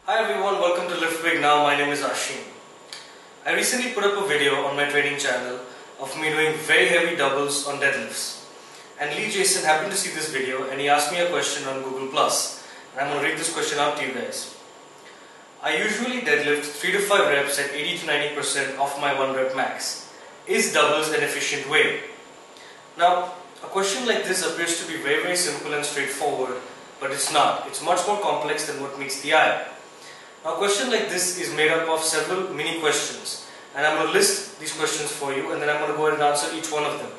Hi everyone, welcome to Lift Big Now. My name is Ashim. I recently put up a video on my training channel of me doing very heavy doubles on deadlifts. And Lee Jason happened to see this video and he asked me a question on Google+. And I'm going to read this question out to you guys. I usually deadlift 3 to 5 reps at 80 to 90% of my 1 rep max. Is doubles an efficient way? Now, a question like this appears to be very simple and straightforward, but it's not. It's much more complex than what meets the eye. Now, a question like this is made up of several mini questions, and I'm going to list these questions for you and then I'm going to go ahead and answer each one of them.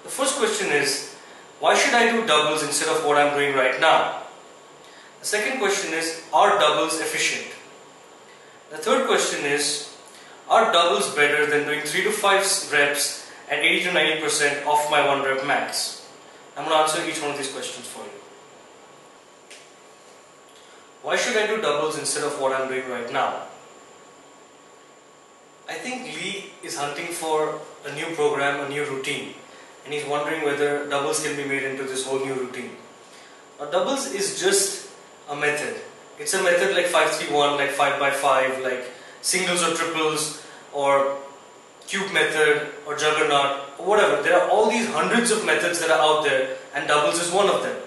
The first question is, why should I do doubles instead of what I'm doing right now? The second question is, are doubles efficient? The third question is, are doubles better than doing 3 to 5 reps at 80 to 90% of my 1 rep max? I'm going to answer each one of these questions for you. Why should I do doubles instead of what I'm doing right now? I think Lee is hunting for a new program, a new routine, and he's wondering whether doubles can be made into this whole new routine. Now, doubles is just a method. It's a method like 5-3-1, like 5x5, like singles or triples, or cube method, or juggernaut, or whatever. There are all these hundreds of methods that are out there, and doubles is one of them.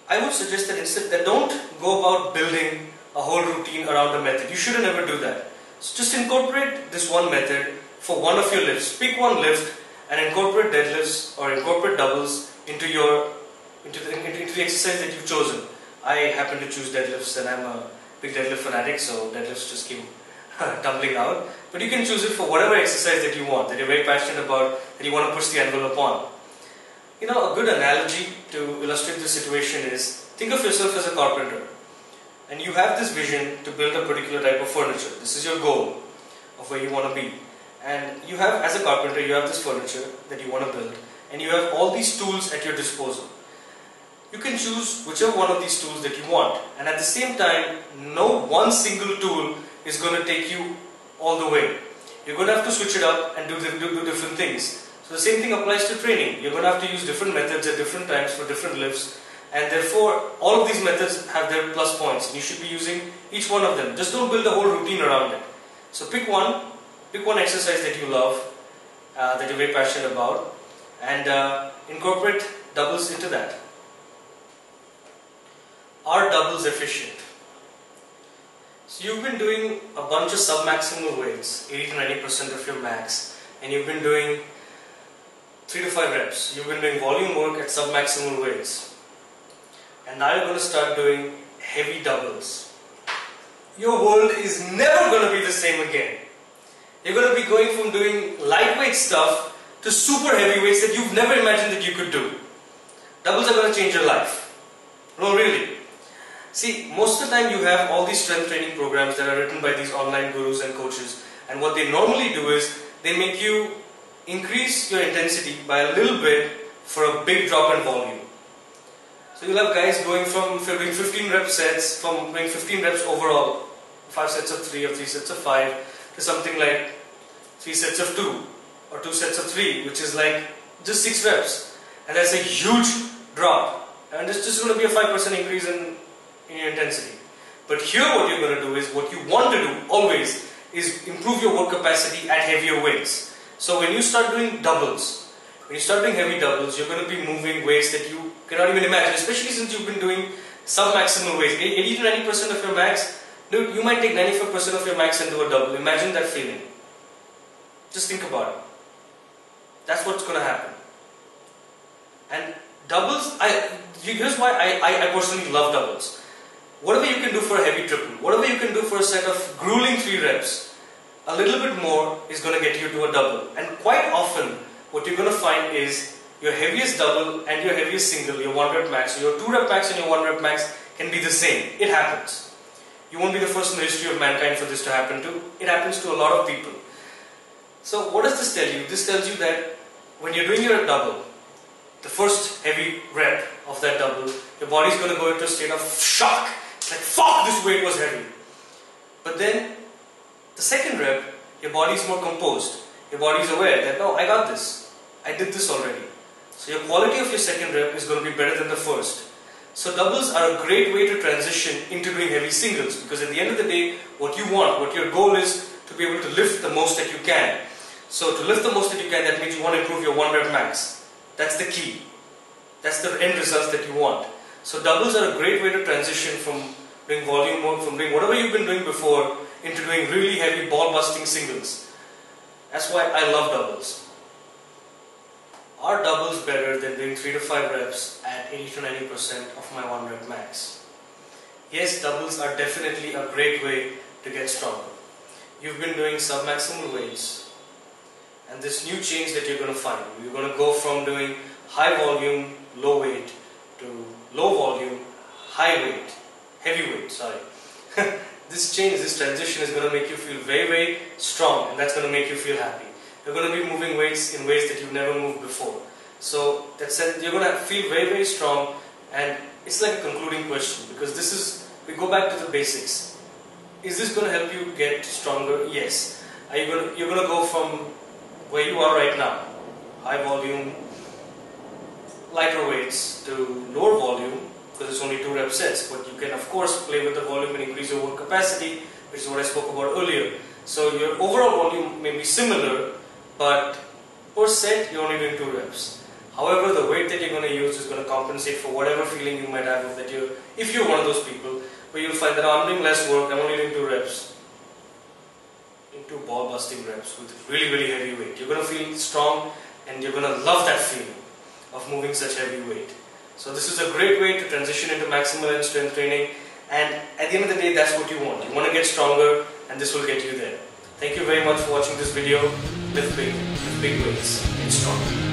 I would suggest that instead, don't go about building a whole routine around a method. You shouldn't ever do that. So just incorporate this one method for one of your lifts. Pick one lift and incorporate deadlifts or incorporate doubles into the exercise that you've chosen. I happen to choose deadlifts and I'm a big deadlift fanatic, so deadlifts just came tumbling out. But you can choose it for whatever exercise that you want, that you're very passionate about, that you want to push the envelope on. You know, a good analogy to illustrate this situation is, think of yourself as a carpenter and you have this vision to build a particular type of furniture. This is your goal of where you want to be. And you have, as a carpenter, you have this furniture that you want to build and you have all these tools at your disposal. You can choose whichever one of these tools that you want, and at the same time, no one single tool is going to take you all the way. You're going to have to switch it up and do different things. So the same thing applies to training. You're going to have to use different methods at different times for different lifts, and therefore all of these methods have their plus points and you should be using each one of them. Just don't build a whole routine around it. So pick one exercise that you love, that you're very passionate about, and incorporate doubles into that. Are doubles efficient? So you've been doing a bunch of sub-maximal weights, 80 to 90% of your max, and you've been doing 3 to 5 reps. You've been doing volume work at sub-maximal weights. And now you're going to start doing heavy doubles. Your world is never going to be the same again. You're going to be going from doing lightweight stuff to super heavy weights that you've never imagined that you could do. Doubles are going to change your life. No, really. See, most of the time you have all these strength training programs that are written by these online gurus and coaches, and what they normally do is they make you increase your intensity by a little bit for a big drop in volume. So you'll have guys going from doing 15 rep sets, from doing 15 reps overall, 5 sets of 3 or 3 sets of 5, to something like 3 sets of 2 or 2 sets of 3, which is like just 6 reps. And that's a huge drop. And it's just going to be a 5% increase in your intensity. But here what you're going to do is, what you want to do always is improve your work capacity at heavier weights. So when you start doing doubles, when you start doing heavy doubles, you're going to be moving weights that you cannot even imagine, especially since you've been doing sub-maximal weights. 80 to 90% of your max, dude, you might take 95% of your max and do a double. Imagine that feeling. Just think about it. That's what's going to happen. And doubles, here's why I personally love doubles. Whatever you can do for a heavy triple, whatever you can do for a set of grueling 3 reps, a little bit more is going to get you to a double. And quite often, what you're going to find is your heaviest double and your heaviest single, your 1 rep max, or your 2 rep max and your 1 rep max can be the same. It happens. You won't be the first in the history of mankind for this to happen to. It happens to a lot of people. So what does this tell you? This tells you that when you're doing your double, the first heavy rep of that double, your body's going to go into a state of shock. Like, fuck, this weight was heavy. But then, the second rep, your body's more composed. Your body's aware that, no, I got this. I did this already. So your quality of your second rep is going to be better than the first. So doubles are a great way to transition into doing heavy singles, because at the end of the day, what you want, what your goal is to be able to lift the most that you can. So to lift the most that you can, that means you want to improve your 1 rep max. That's the key. That's the end results that you want. So doubles are a great way to transition from doing volume work, from doing whatever you've been doing before, into doing really heavy ball busting singles. That's why I love doubles. Are doubles better than doing 3 to 5 reps at 80 to 90% of my 1 rep max? Yes, doubles are definitely a great way to get stronger. You've been doing submaximal weights, and this new change that you're going to find, you're going to go from doing high volume, low weight to low volume, high weight, heavy weight, sorry. This change, this transition is going to make you feel very, very strong, and that's going to make you feel happy. You're going to be moving weights in ways that you've never moved before. So that said, you're going to feel very, very strong, and it's like a concluding question, because this is, we go back to the basics. Is this going to help you get stronger? Yes. You're going to go from where you are right now, high volume, lighter weights, to lower volume, because it's only 2 rep sets, but you can of course play with the volume and increase your work capacity, which is what I spoke about earlier. So your overall volume may be similar, but per set you're only doing 2 reps. However, the weight that you're going to use is going to compensate for whatever feeling you might have that if you're one of those people where you'll find that I'm doing less work, I'm only doing 2 reps, doing 2 ball busting reps with really, really heavy weight. You're going to feel strong, and you're going to love that feeling of moving such heavy weight. So this is a great way to transition into maximal end strength training, and at the end of the day, that's what you want. You want to get stronger, and this will get you there. Thank you very much for watching this video. Lift big weights, get strong.